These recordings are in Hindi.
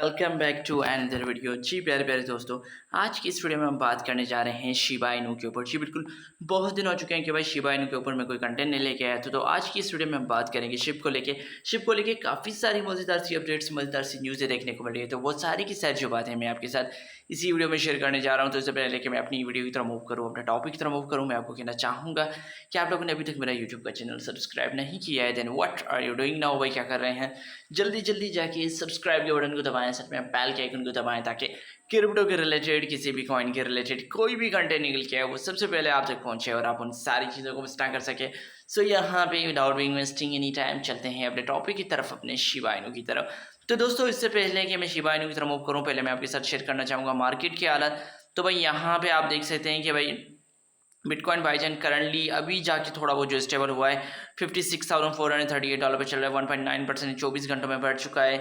Welcome back to another video. जी प्यारे प्यारे दोस्तों, आज की इस वीडियो में हम बात करने जा रहे हैं शिबा इनू के ऊपर। जी बिल्कुल, बहुत दिन हो चुके हैं कि भाई शिबा इनू के ऊपर मैं कोई कंटेंट नहीं लेके आया था। तो आज की इस वीडियो में हम बात करेंगे शिप को लेके काफ़ी सारी मज़ेदार सी अपडेट्स, मज़ेदार सी न्यूज़ें देखने को मिली है। तो वो सारी की सारी जो बातें मैं आपके साथ इसी वीडियो में शेयर करने जा रहा हूँ। तो इससे पहले कि मैं अपनी वीडियो की तरफ मूव करूँ, अपने टॉपिक की तरफ मूव करूँ, मैं आपको कहना चाहूँगा कि आप लोगों ने अभी तक मेरा यूट्यूब का चैनल सब्सक्राइब नहीं किया है, then what are you doing now. भाई क्या कर रहे हैं, जल्दी जल्दी जाके सब्सक्राइब के बटन को दबाएं, साथ में बेल के आइकन को दबाएं, ताकि क्रिप्टो के रिलेटेड, किसी भी कॉइन के रिलेटेड कोई भी कंटेंट निकल के आए वो सबसे पहले आप तक पहुंचे और आप उन सारी चीज़ों को मिस ना कर सके। सो यहाँ पे without being wasting any time चलते हैं अपने टॉपिक की तरफ, अपने शिबा इनू की तरफ। तो दोस्तों, इससे पहले कि मैं शिबा इनू की तरफ मूव करूँ, पहले मैं आपके साथ शेयर करना चाहूँगा मार्केट की हालत। तो भाई यहाँ पे आप देख सकते हैं कि भाई बिटकॉइन भाईजान करंटली अभी जाके थोड़ा वो जो स्टेबल हुआ है $56,438 पे चल रहा है। 1.9% 24 घंटों में बढ़ चुका है।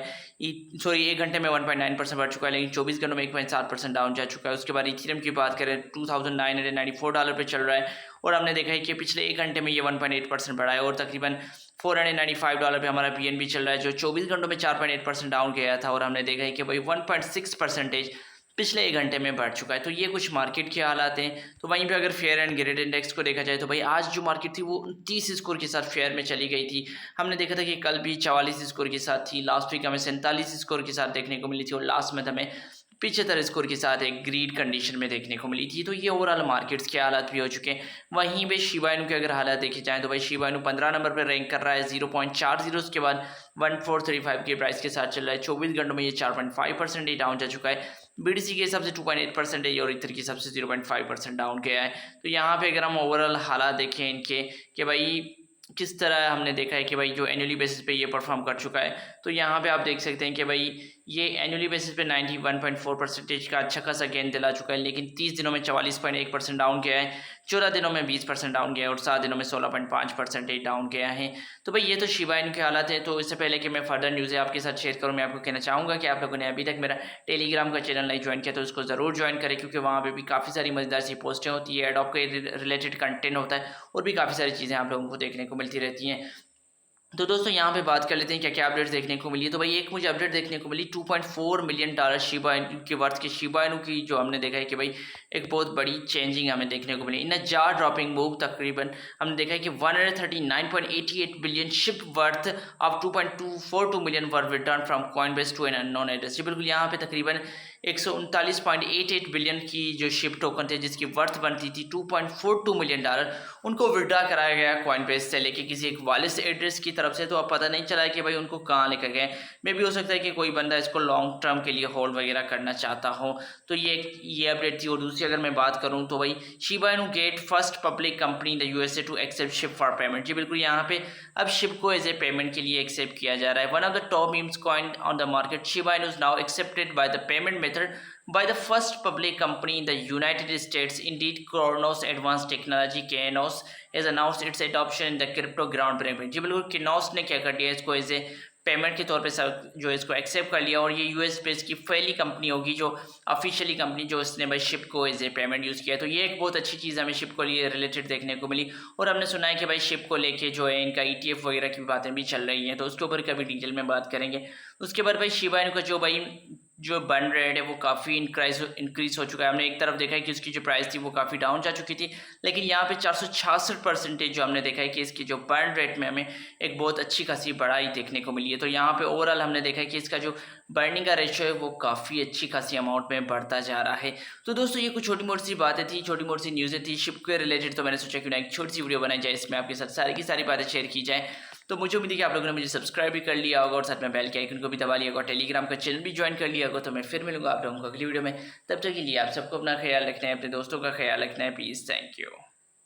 सॉरी, एक घंटे में 1.9% बढ़ चुका है, लेकिन 24 घंटों में 1.7% डाउन जा चुका है। उसके बाद इथेरियम की बात करें $2,994 पे चल रहा है, और हमने देखा है कि पिछले एक घंटे में ये 1.8% बढ़ा है, और तकरीबन $495 पे हमारा BNB चल रहा है, जो 24 घंटों में 4.8% डाउन गया था, और हमने देखा है कि भाई 1.6% पिछले एक घंटे में बढ़ चुका है। तो ये कुछ मार्केट के हालात हैं। तो वहीं पे अगर फेयर एंड ग्रेड इंडेक्स को देखा जाए तो भाई आज जो मार्केट थी वो 29 स्कोर के साथ फेयर में चली गई थी। हमने देखा था कि कल भी 44 स्कोर के साथ थी, लास्ट वीक हमें 47 स्कोर के साथ देखने को मिली थी, और लास्ट में हमें 75 स्कोर के साथ एक ग्रीड कंडीशन में देखने को मिली थी। तो ये ओवरऑल मार्केट्स के हालात भी हो चुके हैं। वहीं पे शिबा इनू के अगर हालात देखे जाएँ तो भाई शिबा इनू 15 नंबर पर रैंक कर रहा है 0.40, उसके बाद 1435 के प्राइस के साथ चल रहा है। 24 घंटों में ये 4.5% ही डाउन जा चुका है। BTC के हिसाब से 2.8% है, और इथर के हिसाब से 0.5% डाउन गया है। तो यहाँ पे अगर हम ओवरऑल हालात देखें इनके कि भाई किस तरह हमने देखा है कि भाई जो एनुअली बेसिस पे ये परफॉर्म कर चुका है, तो यहाँ पे आप देख सकते हैं कि भाई ये एनुअली बेसिस पे 91.4% का अच्छा खासा गेन दिला चुका है, लेकिन 30 दिनों में 44.1% डाउन गया है, 14 दिनों में 20% डाउन गया है, और 7 दिनों में 16.5% डाउन गया है। तो भाई ये तो शिबा इनू के हालात है। तो इससे पहले कि मैं फर्दर न्यूज़ें आपके साथ शेयर करूँ, मैं आपको कहना चाहूँगा कि आप लोगों ने अभी तक मेरा टेलीग्राम का चैनल नहीं ज्वाइन किया तो उसको ज़रूर ज्वाइन करें, क्योंकि वहाँ पे भी काफ़ी सारी मज़ेदार सी पोस्टें होती है, एडॉप के रिलेटेड कंटेंट होता है, और भी काफ़ी सारी चीज़ें आप लोगों को देखने को मिलती रहती हैं। तो दोस्तों, यहाँ पे बात कर लेते हैं क्या क्या अपडेट्स देखने को मिली है। तो भाई एक मुझे अपडेट देखने को मिली $2.4 मिलियन शिबा इनू के वर्थ के शिबा इनू की, जो हमने देखा है कि भाई एक बहुत बड़ी चेंजिंग हमें देखने को मिली in a jaw dropping move. तकरीबन हमने देखा है कि 139.88 billion SHIB worth of 2.242 million were return from Coinbase to an unknown address. जी बिल्कुल, यहाँ पे तकरीबन 139.88 बिलियन की जो शिप टोकन थे, जिसकी वर्थ बनती थी $2.42 मिलियन, उनको विड्रा कराया गया कॉइनबेस से लेके किसी एक वालिस एड्रेस की तरफ से। तो अब पता नहीं चला है कि भाई उनको कहाँ लेकर गए। मे भी हो सकता है कि कोई बंदा इसको लॉन्ग टर्म के लिए होल्ड वगैरह करना चाहता हो। तो ये अपडेट थी। और दूसरी अगर मैं बात करूँ तो भाई Shiba Inu get first public company in the USA to accept SHIB for payment. जी बिल्कुल, यहाँ पे अब शिप को एज ए पेमेंट के लिए एक्सेप्ट किया जा रहा है। One of the top memes coin on the market, Shiba Inu is now accepted by the payment method by the first public company in the United States. Indeed, Kronos Advanced Technology (KNOS) has announced its adoption in the crypto groundbreaking। जी बिल्कुल, KNOS ने क्या कर दिया, इसको एज ए पेमेंट के तौर पे जो इसको एक्सेप्ट कर लिया, और ये US बेस्ड की पहली कंपनी होगी जो ऑफिशियली कंपनी जो इसने भाई शिप को एज ए पेमेंट यूज़ किया। तो ये एक बहुत अच्छी चीज़ हमें शिप को लिए रिलेटेड देखने को मिली। और हमने सुना है कि भाई शिप को लेके जो है इनका ETF वगैरह की बातें भी चल रही हैं, तो उसके ऊपर कभी डिटेल में बात करेंगे। उसके बाद भाई शिबा इनू का जो बर्न रेट है वो काफ़ी इंक्रीज हो चुका है। हमने एक तरफ देखा है कि उसकी जो प्राइस थी वो काफ़ी डाउन जा चुकी थी, लेकिन यहाँ पे 466% जो हमने देखा है कि इसकी जो बर्न रेट में हमें एक बहुत अच्छी खासी बढ़ाई देखने को मिली है। तो यहाँ पे ओवरऑल हमने देखा है कि इसका जो बर्निंग का रेशियो है वो काफ़ी अच्छी खासी अमाउंट में बढ़ता जा रहा है। तो दोस्तों, ये कुछ छोटी मोटी सी बातें थी, छोटी मोटी सी न्यूज़ें थी शिप के रिलेटेड। तो मैंने सोचा क्यों ना एक छोटी सी वीडियो बनाई जाए, इसमें आपके साथ सारी की सारी बातें शेयर की जाए। तो मुझे उम्मीद है कि आप लोगों ने मुझे सब्सक्राइब भी कर लिया होगा, और साथ में बेल के आइकन को भी दबा लिया होगा, टेलीग्राम का चैनल भी ज्वाइन कर लिया होगा। तो मैं फिर मिलूंगा आप लोगों को अगली वीडियो में। तब तक के लिए आप सबको अपना ख्याल रखना है, अपने दोस्तों का ख्याल रखना है। Please, thank you.